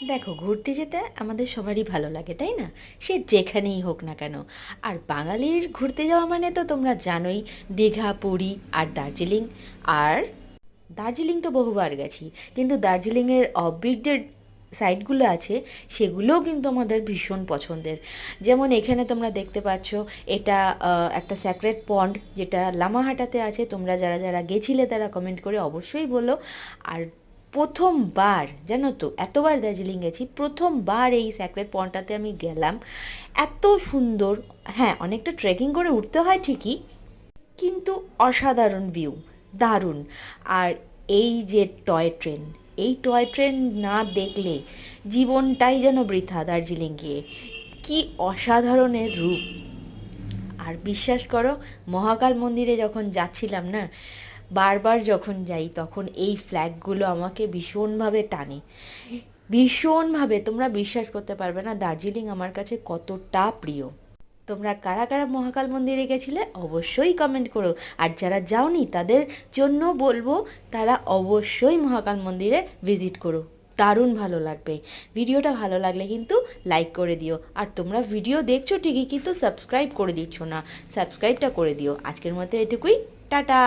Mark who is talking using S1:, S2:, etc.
S1: দেখো, ঘুরতে যেতে আমাদের সবারই ভালো লাগে, তাই না? সে যেখানেই হোক না কেন। আর বাঙালির ঘুরতে যাওয়া মানে তো তোমরা জানোই, দীঘা, পুরী আর দার্জিলিং। আর দার্জিলিং তো বহুবার গেছি, কিন্তু দার্জিলিংয়ের অফবিট যে সাইটগুলো আছে সেগুলোও কিন্তু আমাদের ভীষণ পছন্দের। যেমন এখানে তোমরা দেখতে পাচ্ছ, এটা একটা স্যাক্রেড পন্ড, যেটা লামাহাটাতে আছে। তোমরা যারা যারা গেছিলে তারা কমেন্ট করে অবশ্যই বলো। আর প্রথমবার, জানো তো, এতবার দার্জিলিং গেছি, প্রথমবার এই স্যাক্রেড পন্ডটাতে আমি গেলাম। এত সুন্দর। হ্যাঁ, অনেকটা ট্রেকিং করে উঠতে হয় ঠিকই, কিন্তু অসাধারণ ভিউ, দারুণ। আর এই যে টয় ট্রেন, এই টয় ট্রেন না দেখলে জীবনটাই যেন বৃথা। দার্জিলিং গিয়ে কি অসাধারণের রূপ! আর বিশ্বাস করো, মহাকাল মন্দিরে যখন যাচ্ছিলাম না, বারবার যখন যাই তখন এই ফ্ল্যাগগুলো আমাকে ভীষণভাবে টানে, ভীষণভাবে। তোমরা বিশ্বাস করতে পারবে না দার্জিলিং আমার কাছে কতটা প্রিয়। তোমরা কারা কারা মহাকাল মন্দিরে গেছিলে অবশ্যই কমেন্ট করো। আর যারা যাওনি তাদের জন্য বলবো, তারা অবশ্যই মহাকাল মন্দিরে ভিজিট করো, দারুণ ভালো লাগবে। ভিডিওটা ভালো লাগলে কিন্তু লাইক করে দিও। আর তোমরা ভিডিও দেখছো ঠিকই, কিন্তু সাবস্ক্রাইব করে দিচ্ছ না, সাবস্ক্রাইবটা করে দিও। আজকের মতো এটুকুই, টাটা।